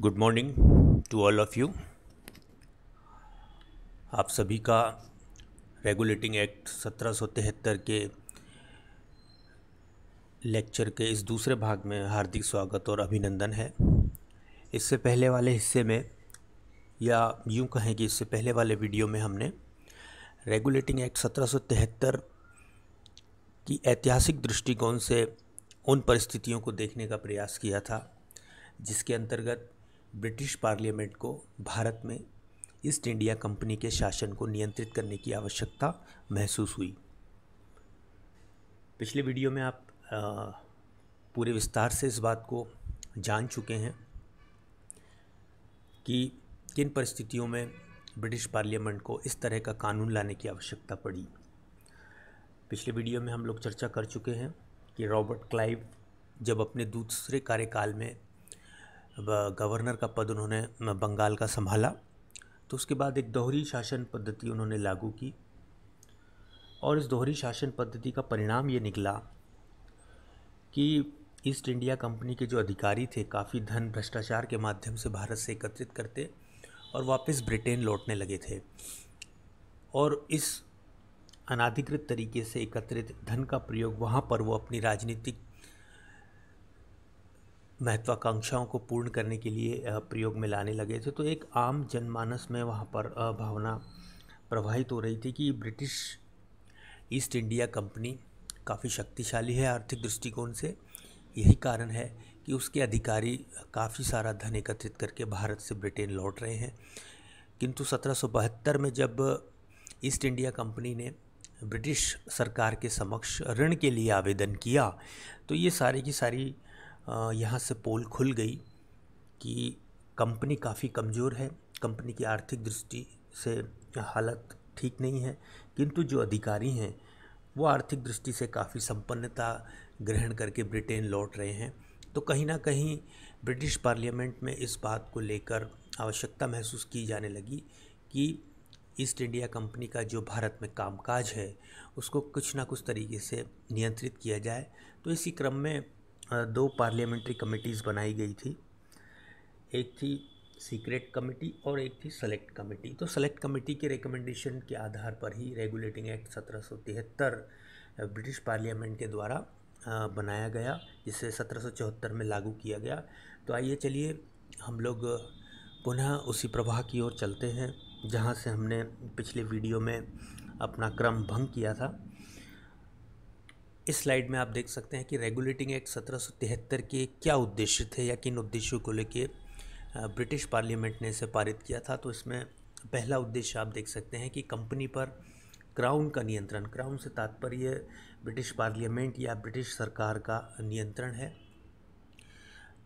Good morning to all of you. आप सभी का रेगुलेटिंग एक्ट 1773 के लेक्चर के इस दूसरे भाग में हार्दिक स्वागत और अभिनंदन है। इससे पहले वाले हिस्से में, या यूँ कहें कि इससे पहले वाले वीडियो में, हमने रेगुलेटिंग एक्ट 1773 की ऐतिहासिक दृष्टिकोण से उन परिस्थितियों को देखने का प्रयास किया था जिसके अंतर्गत ब्रिटिश पार्लियामेंट को भारत में ईस्ट इंडिया कंपनी के शासन को नियंत्रित करने की आवश्यकता महसूस हुई। पिछले वीडियो में आप पूरे विस्तार से इस बात को जान चुके हैं कि किन परिस्थितियों में ब्रिटिश पार्लियामेंट को इस तरह का कानून लाने की आवश्यकता पड़ी। पिछले वीडियो में हम लोग चर्चा कर चुके हैं कि रॉबर्ट क्लाइव जब अपने दूसरे कार्यकाल में गवर्नर का पद उन्होंने बंगाल का संभाला, तो उसके बाद एक दोहरी शासन पद्धति उन्होंने लागू की और इस दोहरी शासन पद्धति का परिणाम ये निकला कि ईस्ट इंडिया कंपनी के जो अधिकारी थे काफ़ी धन भ्रष्टाचार के माध्यम से भारत से एकत्रित करते और वापस ब्रिटेन लौटने लगे थे, और इस अनाधिकृत तरीके से एकत्रित धन का प्रयोग वहाँ पर वो अपनी राजनीतिक महत्वाकांक्षाओं को पूर्ण करने के लिए प्रयोग में लाने लगे थे। तो एक आम जनमानस में वहाँ पर भावना प्रवाहित हो रही थी कि ब्रिटिश ईस्ट इंडिया कंपनी काफ़ी शक्तिशाली है आर्थिक दृष्टिकोण से। यही कारण है कि उसके अधिकारी काफ़ी सारा धन एकत्रित करके भारत से ब्रिटेन लौट रहे हैं। किंतु 1772 में जब ईस्ट इंडिया कंपनी ने ब्रिटिश सरकार के समक्ष ऋण के लिए आवेदन किया, तो ये सारी की सारी यहाँ से पोल खुल गई कि कंपनी काफ़ी कमज़ोर है, कंपनी की आर्थिक दृष्टि से हालत ठीक नहीं है, किंतु जो अधिकारी हैं वो आर्थिक दृष्टि से काफ़ी संपन्नता ग्रहण करके ब्रिटेन लौट रहे हैं। तो कहीं ना कहीं ब्रिटिश पार्लियामेंट में इस बात को लेकर आवश्यकता महसूस की जाने लगी कि ईस्ट इंडिया कंपनी का जो भारत में कामकाज है उसको कुछ ना कुछ तरीके से नियंत्रित किया जाए। तो इसी क्रम में दो पार्लियामेंट्री कमेटीज़ बनाई गई थी। एक थी सीक्रेट कमेटी और एक थी सेलेक्ट कमेटी। तो सेलेक्ट कमेटी के रिकमेंडेशन के आधार पर ही रेगुलेटिंग एक्ट 1773 ब्रिटिश पार्लियामेंट के द्वारा बनाया गया, जिसे 1774 में लागू किया गया। तो आइए चलिए हम लोग पुनः उसी प्रवाह की ओर चलते हैं जहां से हमने पिछले वीडियो में अपना क्रम भंग किया था। इस स्लाइड में आप देख सकते हैं कि रेगुलेटिंग एक्ट 1773 के क्या उद्देश्य थे या किन उद्देश्यों को लेके ब्रिटिश पार्लियामेंट ने इसे पारित किया था। तो इसमें पहला उद्देश्य आप देख सकते हैं कि कंपनी पर क्राउन का नियंत्रण, क्राउन से तात्पर्य ब्रिटिश पार्लियामेंट या ब्रिटिश सरकार का नियंत्रण है।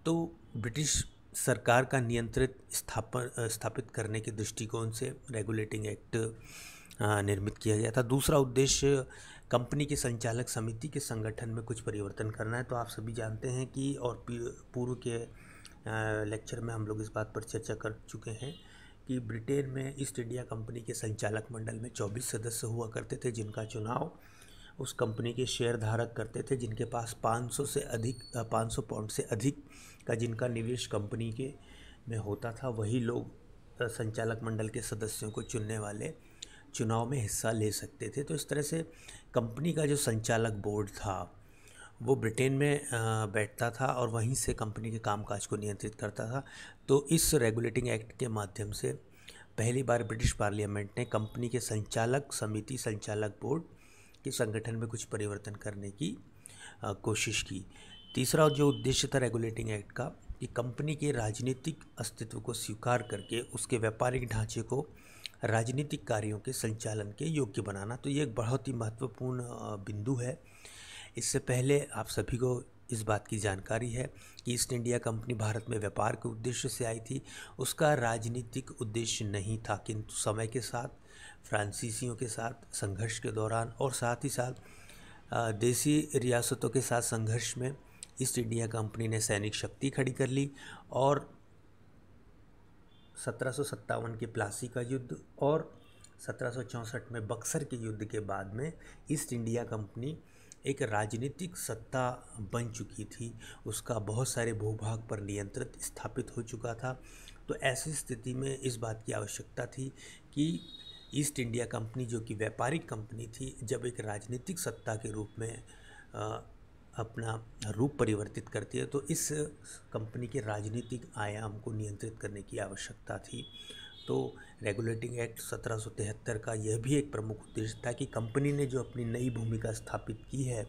तो ब्रिटिश सरकार का नियंत्रित स्थापित करने के दृष्टिकोण से रेगुलेटिंग एक्ट निर्मित किया गया था। दूसरा उद्देश्य कंपनी के संचालक समिति के संगठन में कुछ परिवर्तन करना है। तो आप सभी जानते हैं कि, और पूर्व के लेक्चर में हम लोग इस बात पर चर्चा कर चुके हैं कि ब्रिटेन में ईस्ट इंडिया कंपनी के संचालक मंडल में 24 सदस्य हुआ करते थे, जिनका चुनाव उस कंपनी के शेयर धारक करते थे जिनके पास 500 पाउंड से अधिक का जिनका निवेश कंपनी के में होता था। वही लोग संचालक मंडल के सदस्यों को चुनने वाले चुनाव में हिस्सा ले सकते थे। तो इस तरह से कंपनी का जो संचालक बोर्ड था वो ब्रिटेन में बैठता था और वहीं से कंपनी के कामकाज को नियंत्रित करता था। तो इस रेगुलेटिंग एक्ट के माध्यम से पहली बार ब्रिटिश पार्लियामेंट ने कंपनी के संचालक समिति, संचालक बोर्ड के संगठन में कुछ परिवर्तन करने की कोशिश की। तीसरा जो उद्देश्य था रेगुलेटिंग एक्ट का, कि कंपनी के राजनीतिक अस्तित्व को स्वीकार करके उसके व्यापारिक ढांचे को राजनीतिक कार्यों के संचालन के योग्य बनाना। तो ये एक बहुत ही महत्वपूर्ण बिंदु है। इससे पहले आप सभी को इस बात की जानकारी है कि ईस्ट इंडिया कंपनी भारत में व्यापार के उद्देश्य से आई थी, उसका राजनीतिक उद्देश्य नहीं था। किंतु समय के साथ फ्रांसीसियों के साथ संघर्ष के दौरान और साथ ही साथ देसी रियासतों के साथ संघर्ष में ईस्ट इंडिया कंपनी ने सैनिक शक्ति खड़ी कर ली और 1757 के प्लासी का युद्ध और 1764 में बक्सर के युद्ध के बाद में ईस्ट इंडिया कंपनी एक राजनीतिक सत्ता बन चुकी थी, उसका बहुत सारे भूभाग पर नियंत्रण स्थापित हो चुका था। तो ऐसी स्थिति में इस बात की आवश्यकता थी कि ईस्ट इंडिया कंपनी, जो कि व्यापारिक कंपनी थी, जब एक राजनीतिक सत्ता के रूप में अपना रूप परिवर्तित करती है तो इस कंपनी के राजनीतिक आयाम को नियंत्रित करने की आवश्यकता थी। तो रेगुलेटिंग एक्ट 1773 का यह भी एक प्रमुख उद्देश्य था कि कंपनी ने जो अपनी नई भूमिका स्थापित की है,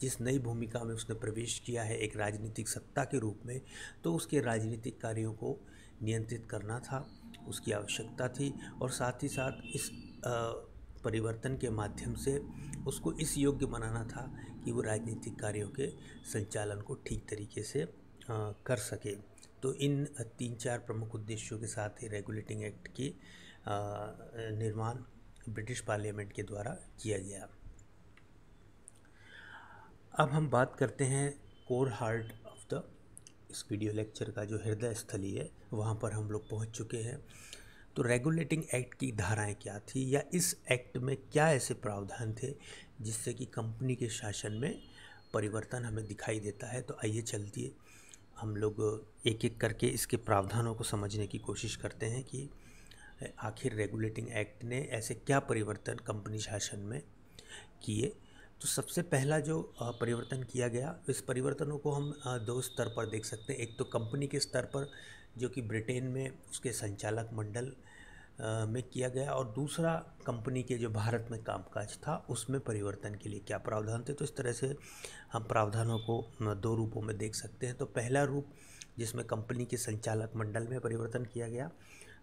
जिस नई भूमिका में उसने प्रवेश किया है एक राजनीतिक सत्ता के रूप में, तो उसके राजनीतिक कार्यों को नियंत्रित करना था, उसकी आवश्यकता थी। और साथ ही साथ इस परिवर्तन के माध्यम से उसको इस योग्य बनाना था कि वो राजनीतिक कार्यों के संचालन को ठीक तरीके से कर सके। तो इन 3-4 प्रमुख उद्देश्यों के साथ ही रेगुलेटिंग एक्ट की निर्माण ब्रिटिश पार्लियामेंट के द्वारा किया गया। अब हम बात करते हैं कोर हार्ट ऑफ द इस वीडियो लेक्चर का जो हृदय स्थली है, वहाँ पर हम लोग पहुँच चुके हैं। तो रेगुलेटिंग एक्ट की धाराएं क्या थी, या इस एक्ट में क्या ऐसे प्रावधान थे जिससे कि कंपनी के शासन में परिवर्तन हमें दिखाई देता है। तो आइए चलती हम लोग एक एक करके इसके प्रावधानों को समझने की कोशिश करते हैं कि आखिर रेगुलेटिंग एक्ट ने ऐसे क्या परिवर्तन कंपनी शासन में किए। तो सबसे पहला जो परिवर्तन किया गया, इस परिवर्तनों को हम 2 स्तर पर देख सकते हैं। एक तो कंपनी के स्तर पर, जो कि ब्रिटेन में उसके संचालक मंडल में किया गया, और दूसरा कंपनी के जो भारत में कामकाज था उसमें परिवर्तन के लिए क्या प्रावधान थे। तो इस तरह से हम प्रावधानों को 2 रूपों में देख सकते हैं। तो पहला रूप जिसमें कंपनी के संचालक मंडल में परिवर्तन किया गया,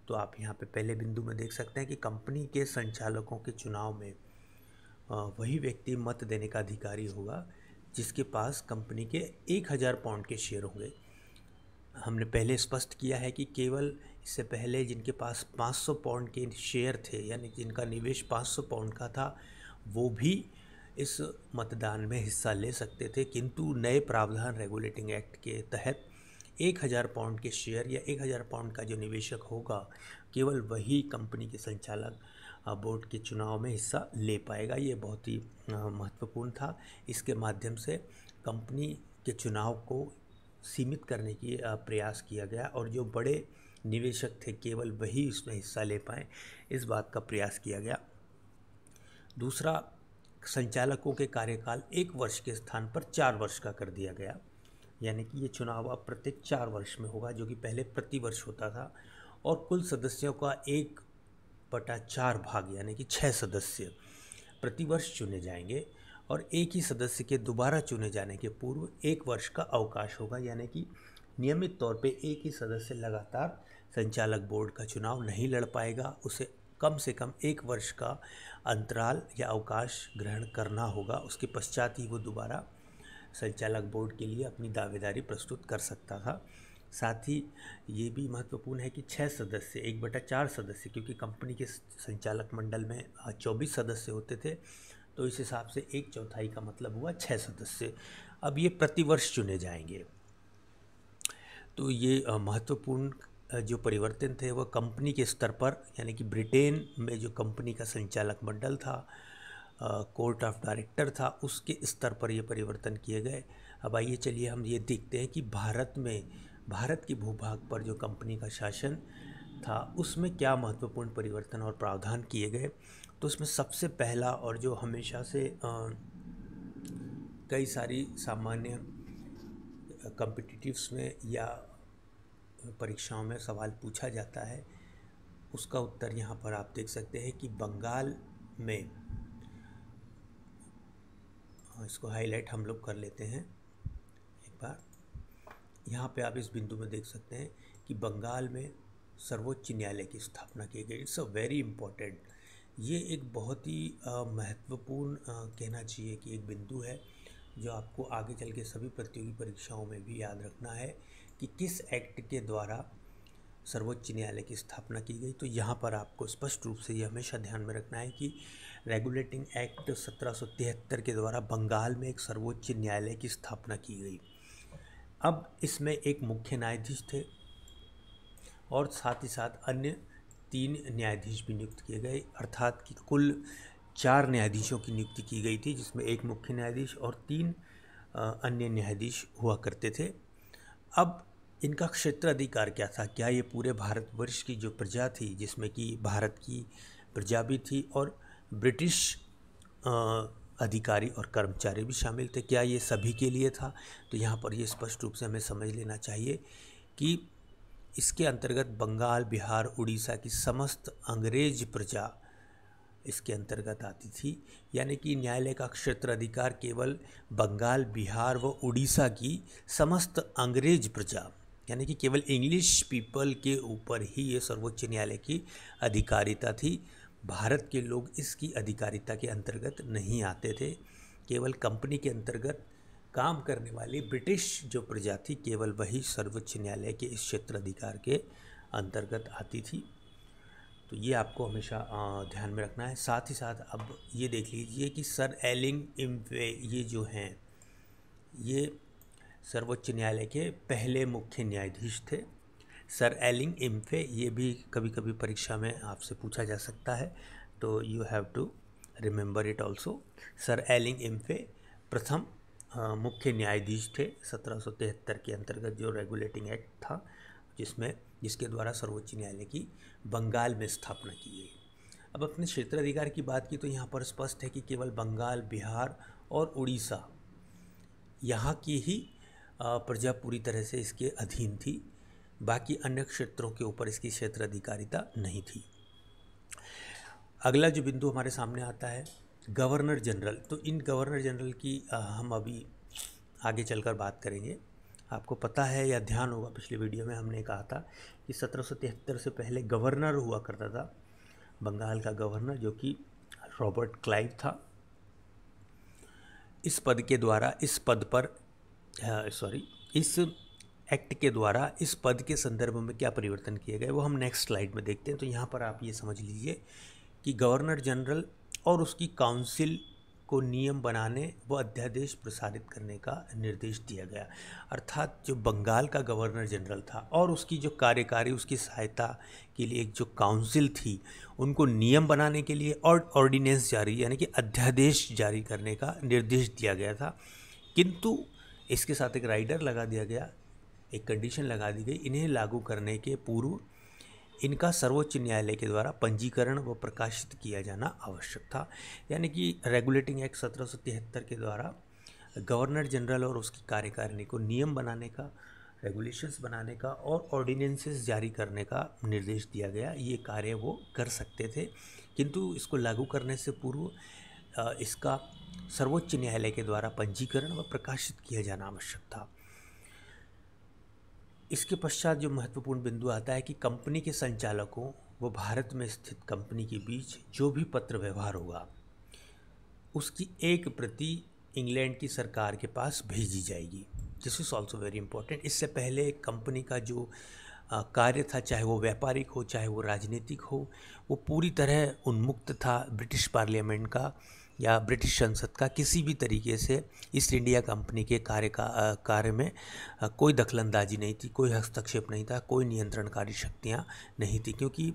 तो आप यहाँ पे पहले बिंदु में देख सकते हैं कि कंपनी के संचालकों के चुनाव में वही व्यक्ति मत देने का अधिकारी होगा जिसके पास कंपनी के 1000 पाउंड के शेयर होंगे। हमने पहले स्पष्ट किया है कि केवल इससे पहले जिनके पास 500 पाउंड के शेयर थे, यानी जिनका निवेश 500 पाउंड का था, वो भी इस मतदान में हिस्सा ले सकते थे। किंतु नए प्रावधान रेगुलेटिंग एक्ट के तहत 1000 पाउंड के शेयर या 1000 पाउंड का जो निवेशक होगा, केवल वही कंपनी के संचालक बोर्ड के चुनाव में हिस्सा ले पाएगा। ये बहुत ही महत्वपूर्ण था। इसके माध्यम से कंपनी के चुनाव को सीमित करने की प्रयास किया गया, और जो बड़े निवेशक थे केवल वही इसमें हिस्सा ले पाएँ, इस बात का प्रयास किया गया। दूसरा, संचालकों के कार्यकाल 1 वर्ष के स्थान पर 4 वर्ष का कर दिया गया, यानी कि ये चुनाव अब प्रत्येक 4 वर्ष में होगा, जो कि पहले प्रति वर्ष होता था। और कुल सदस्यों का 1/4 भाग, यानी कि 6 सदस्य प्रतिवर्ष चुने जाएंगे, और एक ही सदस्य के दोबारा चुने जाने के पूर्व 1 वर्ष का अवकाश होगा, यानी कि नियमित तौर पे एक ही सदस्य लगातार संचालक बोर्ड का चुनाव नहीं लड़ पाएगा, उसे कम से कम 1 वर्ष का अंतराल या अवकाश ग्रहण करना होगा। उसके पश्चात ही वो दोबारा संचालक बोर्ड के लिए अपनी दावेदारी प्रस्तुत कर सकता था। साथ ही ये भी महत्वपूर्ण है कि 6 सदस्य 1/4 सदस्य, क्योंकि कंपनी के संचालक मंडल में 24 सदस्य होते थे, तो इस हिसाब से 1/4 का मतलब हुआ 6 सदस्य। अब ये प्रतिवर्ष चुने जाएंगे। तो ये महत्वपूर्ण जो परिवर्तन थे वह कंपनी के स्तर पर, यानी कि ब्रिटेन में जो कंपनी का संचालक मंडल था, कोर्ट ऑफ डायरेक्टर था, उसके स्तर पर ये परिवर्तन किए गए। अब आइए चलिए हम ये देखते हैं कि भारत के भूभाग पर जो कंपनी का शासन था उसमें क्या महत्वपूर्ण परिवर्तन और प्रावधान किए गए। तो उसमें सबसे पहला, और जो हमेशा से कई सारी सामान्य कॉम्पिटिटिव्स में या परीक्षाओं में सवाल पूछा जाता है, उसका उत्तर यहाँ पर आप देख सकते हैं कि बंगाल में, इसको हाईलाइट हम लोग कर लेते हैं एक बार। यहाँ पे आप इस बिंदु में देख सकते हैं कि बंगाल में सर्वोच्च न्यायालय की स्थापना की गई। इट्स अ वेरी इम्पोर्टेंट, ये एक बहुत ही महत्वपूर्ण कहना चाहिए कि एक बिंदु है जो आपको आगे चल के सभी प्रतियोगी परीक्षाओं में भी याद रखना है कि किस एक्ट के द्वारा सर्वोच्च न्यायालय की स्थापना की गई। तो यहाँ पर आपको स्पष्ट रूप से ये हमेशा ध्यान में रखना है कि रेगुलेटिंग एक्ट 1773 के द्वारा बंगाल में एक सर्वोच्च न्यायालय की स्थापना की गई। अब इसमें एक मुख्य न्यायाधीश थे और साथ ही साथ अन्य 3 न्यायाधीश भी नियुक्त किए गए, अर्थात कि कुल 4 न्यायाधीशों की नियुक्ति की गई थी, जिसमें एक मुख्य न्यायाधीश और 3 अन्य न्यायाधीश हुआ करते थे। अब इनका क्षेत्राधिकार क्या था? क्या ये पूरे भारतवर्ष की जो प्रजा थी, जिसमें कि भारत की प्रजा भी थी और ब्रिटिश अधिकारी और कर्मचारी भी शामिल थे, क्या ये सभी के लिए था? तो यहाँ पर ये स्पष्ट रूप से हमें समझ लेना चाहिए कि इसके अंतर्गत बंगाल, बिहार, उड़ीसा की समस्त अंग्रेज प्रजा इसके अंतर्गत आती थी। यानी कि न्यायालय का क्षेत्राधिकार केवल बंगाल, बिहार व उड़ीसा की समस्त अंग्रेज प्रजा, यानी कि केवल इंग्लिश पीपल के ऊपर ही ये सर्वोच्च न्यायालय की अधिकारिता थी। भारत के लोग इसकी अधिकारिता के अंतर्गत नहीं आते थे। केवल कंपनी के अंतर्गत काम करने वाली ब्रिटिश जो प्रजा थी, केवल वही सर्वोच्च न्यायालय के इस क्षेत्राधिकार के अंतर्गत आती थी। तो ये आपको हमेशा ध्यान में रखना है। साथ ही साथ अब ये देख लीजिए कि सर एलिंग इम्फे ये जो हैं, ये सर्वोच्च न्यायालय के पहले मुख्य न्यायाधीश थे। सर एलिंग इम्फे, ये भी कभी कभी परीक्षा में आपसे पूछा जा सकता है, तो you have to remember it also. Sir एलिंग इम्फे प्रथम मुख्य न्यायाधीश थे 1773 के अंतर्गत, जो रेगुलेटिंग एक्ट था, जिसके द्वारा सर्वोच्च न्यायालय की बंगाल में स्थापना की गई। अब अपने क्षेत्राधिकार की बात की तो यहाँ पर स्पष्ट है कि केवल बंगाल, बिहार और उड़ीसा, यहाँ की ही प्रजा पूरी तरह से इसके अधीन थी। बाकी अन्य क्षेत्रों के ऊपर इसकी क्षेत्राधिकारिता नहीं थी। अगला जो बिंदु हमारे सामने आता है गवर्नर जनरल। तो इन गवर्नर जनरल की हम अभी आगे चलकर बात करेंगे। आपको पता है या ध्यान होगा, पिछले वीडियो में हमने कहा था कि 1773 से पहले गवर्नर हुआ करता था, बंगाल का गवर्नर, जो कि रॉबर्ट क्लाइव था। इस पद के द्वारा इस एक्ट के द्वारा इस पद के संदर्भ में क्या परिवर्तन किए गए वो हम नेक्स्ट स्लाइड में देखते हैं। तो यहाँ पर आप ये समझ लीजिए कि गवर्नर जनरल और उसकी काउंसिल को नियम बनाने व अध्यादेश प्रसारित करने का निर्देश दिया गया। अर्थात जो बंगाल का गवर्नर जनरल था और उसकी जो कार्यकारी, उसकी सहायता के लिए एक जो काउंसिल थी, उनको नियम बनाने के लिए और ऑर्डिनेंस जारी यानी कि अध्यादेश जारी करने का निर्देश दिया गया था। किंतु इसके साथ एक राइडर लगा दिया गया, एक कंडीशन लगा दी गई, इन्हें लागू करने के पूर्व इनका सर्वोच्च न्यायालय के द्वारा पंजीकरण व प्रकाशित किया जाना आवश्यक था। यानी कि रेगुलेटिंग एक्ट 1773 के द्वारा गवर्नर जनरल और उसकी कार्यकारिणी को नियम बनाने का, रेगुलेशंस बनाने का और ऑर्डिनेंसेस जारी करने का निर्देश दिया गया। ये कार्य वो कर सकते थे, किंतु इसको लागू करने से पूर्व इसका सर्वोच्च न्यायालय के द्वारा पंजीकरण व प्रकाशित किया जाना आवश्यक था। इसके पश्चात जो महत्वपूर्ण बिंदु आता है कि कंपनी के संचालकों व भारत में स्थित कंपनी के बीच जो भी पत्र व्यवहार होगा, उसकी एक प्रति इंग्लैंड की सरकार के पास भेजी जाएगी। This is also very important. इससे पहले कंपनी का जो कार्य था, चाहे वो व्यापारिक हो चाहे वो राजनीतिक हो, वो पूरी तरह उन्मुक्त था ब्रिटिश पार्लियामेंट का या ब्रिटिश संसद का किसी भी तरीके से ईस्ट इंडिया कंपनी के कार्य में कोई दखलंदाजी नहीं थी, कोई हस्तक्षेप नहीं था, कोई नियंत्रणकारी शक्तियाँ नहीं थी, क्योंकि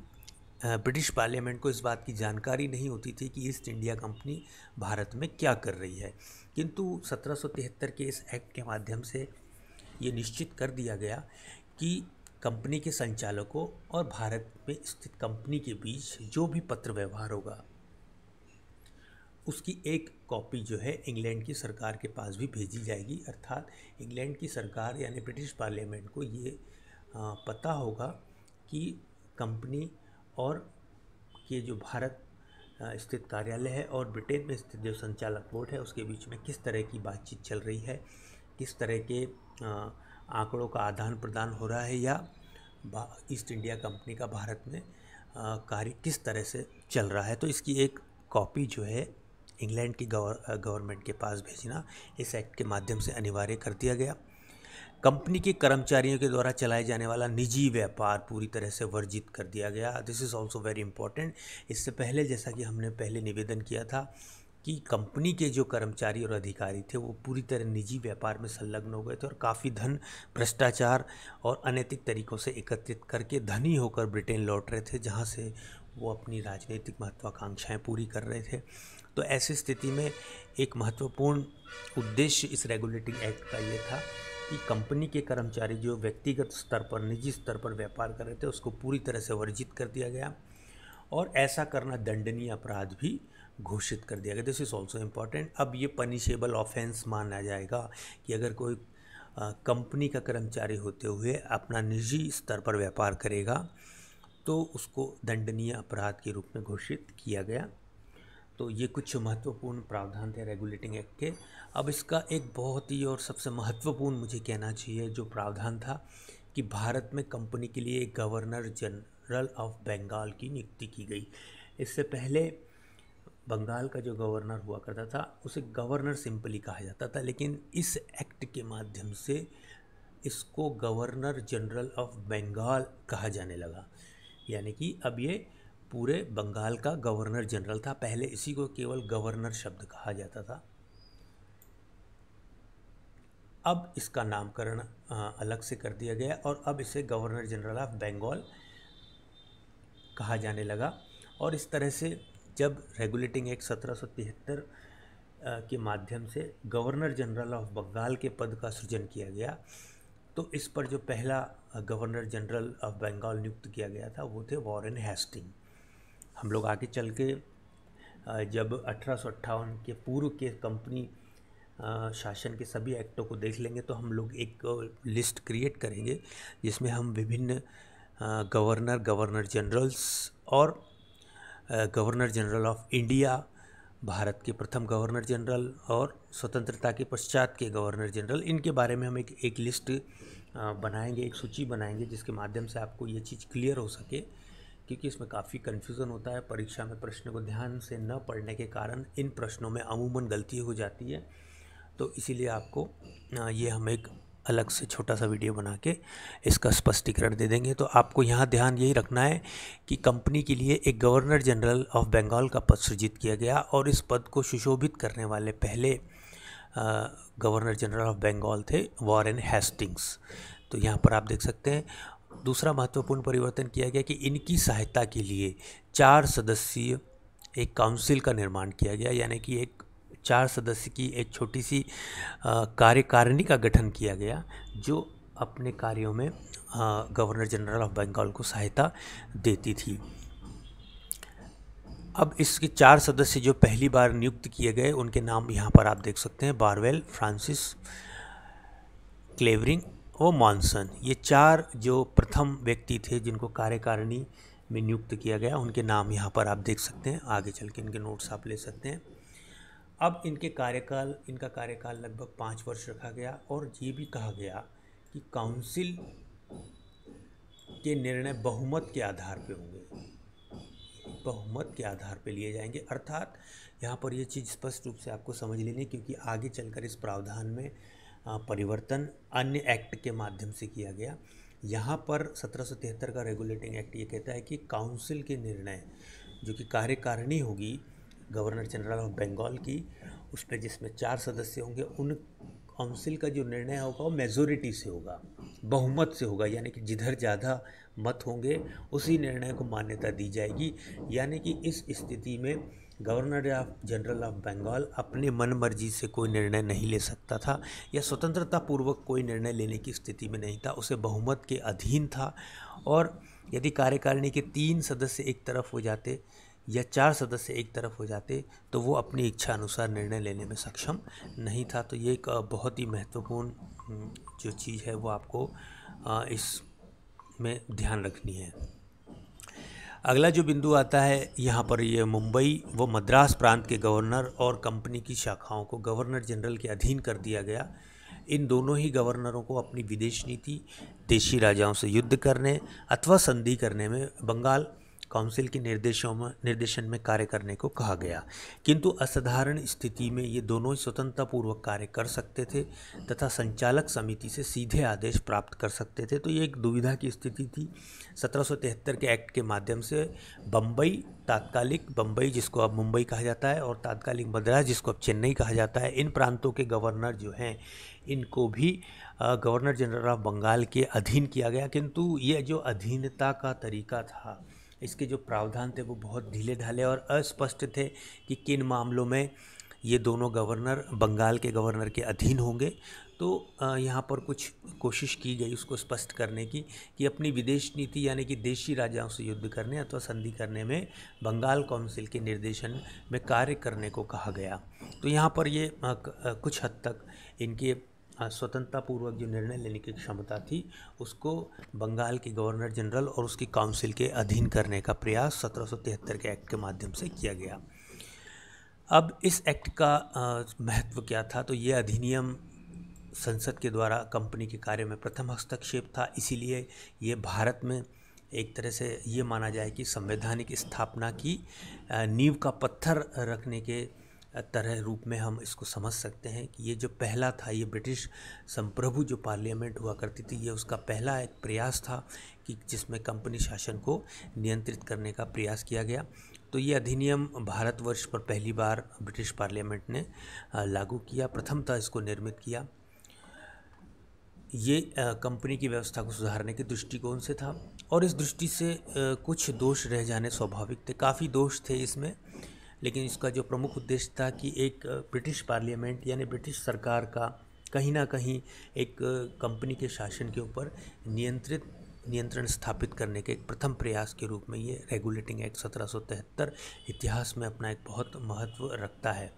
ब्रिटिश पार्लियामेंट को इस बात की जानकारी नहीं होती थी कि ईस्ट इंडिया कंपनी भारत में क्या कर रही है। किंतु 1773 के इस एक्ट के माध्यम से ये निश्चित कर दिया गया कि कंपनी के संचालकों और भारत में स्थित कंपनी के बीच जो भी पत्र व्यवहार होगा, उसकी एक कॉपी जो है इंग्लैंड की सरकार के पास भी भेजी जाएगी। अर्थात इंग्लैंड की सरकार यानी ब्रिटिश पार्लियामेंट को ये पता होगा कि कंपनी और के जो भारत स्थित कार्यालय है और ब्रिटेन में स्थित जो संचालक बोर्ड है, उसके बीच में किस तरह की बातचीत चल रही है, किस तरह के आंकड़ों का आदान प्रदान हो रहा है, या ईस्ट इंडिया कंपनी का भारत में कार्य किस तरह से चल रहा है। तो इसकी एक कॉपी जो है इंग्लैंड की गवर्नमेंट के पास भेजना इस एक्ट के माध्यम से अनिवार्य कर दिया गया। कंपनी के कर्मचारियों के द्वारा चलाए जाने वाला निजी व्यापार पूरी तरह से वर्जित कर दिया गया। This is also very important. इससे पहले, जैसा कि हमने पहले निवेदन किया था, कि कंपनी के जो कर्मचारी और अधिकारी थे वो पूरी तरह निजी व्यापार में संलग्न हो गए थे और काफ़ी धन भ्रष्टाचार और अनैतिक तरीक़ों से एकत्रित करके धनी होकर ब्रिटेन लौट रहे थे, जहाँ से वो अपनी राजनीतिक महत्वाकांक्षाएं पूरी कर रहे थे। तो ऐसी स्थिति में एक महत्वपूर्ण उद्देश्य इस रेगुलेटिंग एक्ट का ये था कि कंपनी के कर्मचारी जो व्यक्तिगत स्तर पर, निजी स्तर पर व्यापार कर रहे थे, उसको पूरी तरह से वर्जित कर दिया गया और ऐसा करना दंडनीय अपराध भी घोषित कर दिया गया। This is also important. अब ये पनिशेबल ऑफेंस माना जाएगा कि अगर कोई कंपनी का कर्मचारी होते हुए अपना निजी स्तर पर व्यापार करेगा तो उसको दंडनीय अपराध के रूप में घोषित किया गया। तो ये कुछ महत्वपूर्ण प्रावधान थे रेगुलेटिंग एक्ट के। अब इसका एक बहुत ही और सबसे महत्वपूर्ण मुझे कहना चाहिए जो प्रावधान था कि भारत में कंपनी के लिए गवर्नर जनरल ऑफ बंगाल की नियुक्ति की गई। इससे पहले बंगाल का जो गवर्नर हुआ करता था उसे गवर्नर सिंपली कहा जाता था, लेकिन इस एक्ट के माध्यम से इसको गवर्नर जनरल ऑफ बंगाल कहा जाने लगा। यानी कि अब ये पूरे बंगाल का गवर्नर जनरल था। पहले इसी को केवल गवर्नर शब्द कहा जाता था। अब इसका नामकरण अलग से कर दिया गया और अब इसे गवर्नर जनरल ऑफ बंगाल कहा जाने लगा। और इस तरह से जब रेगुलेटिंग एक्ट 1773 के माध्यम से गवर्नर जनरल ऑफ बंगाल के पद का सृजन किया गया, तो इस पर जो पहला गवर्नर जनरल ऑफ बंगाल नियुक्त किया गया था वो थे वॉरेन हेस्टिंग। हम लोग आगे चल के जब 1858 के पूर्व के कंपनी शासन के सभी एक्टों को देख लेंगे तो हम लोग एक लिस्ट क्रिएट करेंगे जिसमें हम विभिन्न गवर्नर, गवर्नर जनरल्स और governor general of India, Bharat के प्रथम गवर्नर जनरल और स्वतंत्रता के पश्चात के गवर्नर जनरल, इनके बारे में हम एक लिस्ट बनाएंगे, एक सूची बनाएंगे जिसके माध्यम से आपको ये चीज़ क्लियर हो सके, क्योंकि इसमें काफ़ी कन्फ्यूज़न होता है। परीक्षा में प्रश्न को ध्यान से न पढ़ने के कारण इन प्रश्नों में अमूमन गलती हो जाती है। तो इसीलिए आपको ये हम एक अलग से छोटा सा वीडियो बना के इसका स्पष्टीकरण दे देंगे। तो आपको यहाँ ध्यान यही रखना है कि कंपनी के लिए एक गवर्नर जनरल ऑफ बंगाल का पद सृजित किया गया और इस पद को सुशोभित करने वाले पहले गवर्नर जनरल ऑफ बंगाल थे वॉरेन हेस्टिंग्स। तो यहाँ पर आप देख सकते हैं। दूसरा महत्वपूर्ण परिवर्तन किया गया कि इनकी सहायता के लिए 4 सदस्यीय एक काउंसिल का निर्माण किया गया, यानी कि एक 4 सदस्य की एक छोटी सी कार्यकारिणी का गठन किया गया जो अपने कार्यों में गवर्नर जनरल ऑफ बंगाल को सहायता देती थी। अब इसके 4 सदस्य जो पहली बार नियुक्त किए गए उनके नाम यहाँ पर आप देख सकते हैं, बारवेल, फ्रांसिस, क्लेवरिंग और मॉनसन। ये 4 जो प्रथम व्यक्ति थे जिनको कार्यकारिणी में नियुक्त किया गया, उनके नाम यहाँ पर आप देख सकते हैं। आगे चल के इनके नोट्स आप ले सकते हैं। अब इनका कार्यकाल लगभग 5 वर्ष रखा गया और ये भी कहा गया कि काउंसिल के निर्णय बहुमत के आधार पे होंगे, बहुमत के आधार पे लिए जाएंगे। अर्थात यहाँ पर ये चीज़ स्पष्ट रूप से आपको समझ लेनी, क्योंकि आगे चलकर इस प्रावधान में परिवर्तन अन्य एक्ट के माध्यम से किया गया। यहाँ पर 1773 का रेगुलेटिंग एक्ट ये कहता है कि काउंसिल के निर्णय जो कि कार्यकारिणी होगी गवर्नर जनरल ऑफ बंगाल की, उसमें जिसमें 4 सदस्य होंगे, उन काउंसिल का जो निर्णय होगा वो मेजोरिटी से होगा, बहुमत से होगा। यानी कि जिधर ज़्यादा मत होंगे उसी निर्णय को मान्यता दी जाएगी। यानी कि इस स्थिति में गवर्नर जनरल ऑफ बंगाल अपने मन मर्जी से कोई निर्णय नहीं ले सकता था या स्वतंत्रता पूर्वक कोई निर्णय लेने की स्थिति में नहीं था, उसे बहुमत के अधीन था। और यदि कार्यकारिणी के 3 सदस्य एक तरफ हो जाते या 4 सदस्य एक तरफ हो जाते तो वो अपनी इच्छा अनुसार निर्णय लेने में सक्षम नहीं था। तो ये एक बहुत ही महत्वपूर्ण जो चीज़ है वो आपको इसमें ध्यान रखनी है। अगला जो बिंदु आता है यहाँ पर, ये मुंबई व मद्रास प्रांत के गवर्नर और कंपनी की शाखाओं को गवर्नर जनरल के अधीन कर दिया गया। इन दोनों ही गवर्नरों को अपनी विदेश नीति, देशी राजाओं से युद्ध करने अथवा संधि करने में बंगाल काउंसिल के निर्देशन में कार्य करने को कहा गया। किंतु असाधारण स्थिति में ये दोनों ही स्वतंत्रतापूर्वक कार्य कर सकते थे तथा संचालक समिति से सीधे आदेश प्राप्त कर सकते थे। तो ये एक दुविधा की स्थिति थी। 1773 के एक्ट के माध्यम से तात्कालिक बम्बई जिसको अब मुंबई कहा जाता है और तात्कालिक मद्रास जिसको अब चेन्नई कहा जाता है, इन प्रांतों के गवर्नर जो हैं इनको भी गवर्नर जनरल ऑफ बंगाल के अधीन किया गया। किंतु ये जो अधीनता का तरीका था इसके जो प्रावधान थे वो बहुत ढीले ढाले और अस्पष्ट थे कि किन मामलों में ये दोनों गवर्नर बंगाल के गवर्नर के अधीन होंगे। तो यहाँ पर कुछ कोशिश की गई उसको स्पष्ट करने की कि अपनी विदेश नीति यानी कि देशी राजाओं से युद्ध करने अथवा संधि करने में बंगाल काउंसिल के निर्देशन में कार्य करने को कहा गया। तो यहाँ पर ये कुछ हद तक इनके स्वतंत्रतापूर्वक जो निर्णय लेने की क्षमता थी उसको बंगाल के गवर्नर जनरल और उसकी काउंसिल के अधीन करने का प्रयास 1773 के एक्ट के माध्यम से किया गया। अब इस एक्ट का महत्व क्या था? तो ये अधिनियम संसद के द्वारा कंपनी के कार्य में प्रथम हस्तक्षेप था, इसीलिए ये भारत में एक तरह से ये माना जाए कि संवैधानिक स्थापना की नींव का पत्थर रखने के तरह रूप में हम इसको समझ सकते हैं कि ये जो पहला था, ये ब्रिटिश संप्रभु जो पार्लियामेंट हुआ करती थी, ये उसका पहला एक प्रयास था कि जिसमें कंपनी शासन को नियंत्रित करने का प्रयास किया गया। तो ये अधिनियम भारतवर्ष पर पहली बार ब्रिटिश पार्लियामेंट ने लागू किया, प्रथमतः इसको निर्मित किया। ये कंपनी की व्यवस्था को सुधारने के दृष्टिकोण से था और इस दृष्टि से कुछ दोष रह जाने स्वाभाविक थे, काफ़ी दोष थे इसमें, लेकिन इसका जो प्रमुख उद्देश्य था कि एक ब्रिटिश पार्लियामेंट यानी ब्रिटिश सरकार का कहीं ना कहीं एक कंपनी के शासन के ऊपर नियंत्रण स्थापित करने के एक प्रथम प्रयास के रूप में ये रेगुलेटिंग एक्ट 1773 इतिहास में अपना एक बहुत महत्व रखता है।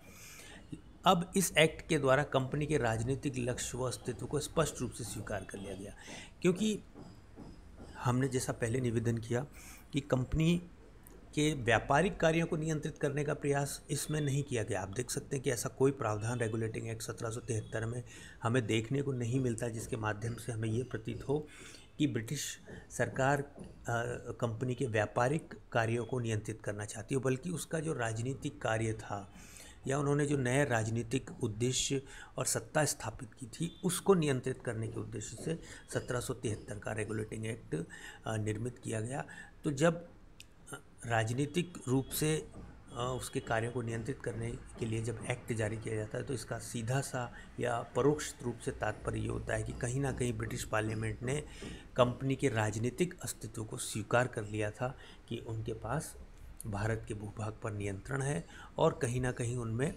अब इस एक्ट के द्वारा कंपनी के राजनीतिक लक्ष्य व अस्तित्व को स्पष्ट रूप से स्वीकार कर लिया गया, क्योंकि हमने जैसा पहले निवेदन किया कि कंपनी के व्यापारिक कार्यों को नियंत्रित करने का प्रयास इसमें नहीं किया गया। आप देख सकते हैं कि ऐसा कोई प्रावधान रेगुलेटिंग एक्ट 1773 में हमें देखने को नहीं मिलता जिसके माध्यम से हमें ये प्रतीत हो कि ब्रिटिश सरकार कंपनी के व्यापारिक कार्यों को नियंत्रित करना चाहती हो, बल्कि उसका जो राजनीतिक कार्य था या उन्होंने जो नए राजनीतिक उद्देश्य और सत्ता स्थापित की थी उसको नियंत्रित करने के उद्देश्य से 1773 का रेगुलेटिंग एक्ट निर्मित किया गया। तो जब राजनीतिक रूप से उसके कार्यों को नियंत्रित करने के लिए जब एक्ट जारी किया जाता है तो इसका सीधा सा या परोक्ष रूप से तात्पर्य ये होता है कि कहीं ना कहीं ब्रिटिश पार्लियामेंट ने कंपनी के राजनीतिक अस्तित्व को स्वीकार कर लिया था कि उनके पास भारत के भूभाग पर नियंत्रण है और कहीं ना कहीं उनमें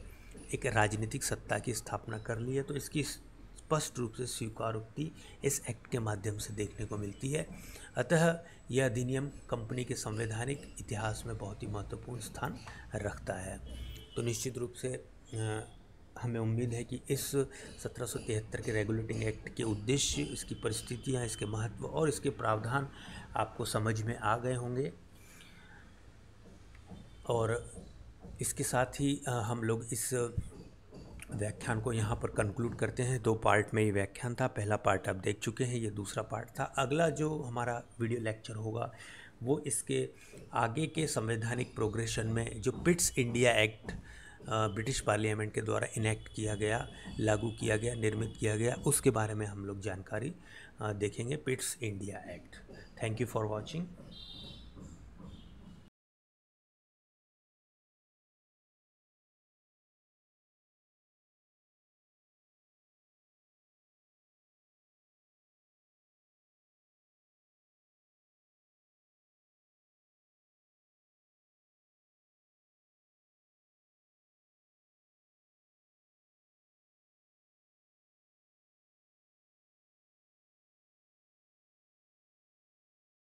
एक राजनीतिक सत्ता की स्थापना कर ली है। तो इसकी स्पष्ट रूप से स्वीकारोक्ति इस एक्ट के माध्यम से देखने को मिलती है। अतः यह अधिनियम कंपनी के संवैधानिक इतिहास में बहुत ही महत्वपूर्ण स्थान रखता है। तो निश्चित रूप से हमें उम्मीद है कि इस 1773 के रेगुलेटिंग एक्ट के उद्देश्य, इसकी परिस्थितियाँ, इसके महत्व और इसके प्रावधान आपको समझ में आ गए होंगे। और इसके साथ ही हम लोग इस व्याख्यान को यहाँ पर कंक्लूड करते हैं। 2 पार्ट में ये व्याख्यान था, पहला पार्ट आप देख चुके हैं, ये दूसरा पार्ट था। अगला जो हमारा वीडियो लेक्चर होगा वो इसके आगे के संवैधानिक प्रोग्रेशन में जो Pitt's India act British parliament के द्वारा इनेक्ट किया गया, लागू किया गया, निर्मित किया गया, उसके बारे में हम लोग जानकारी देखेंगे, Pitt's India act. Thank you for watching.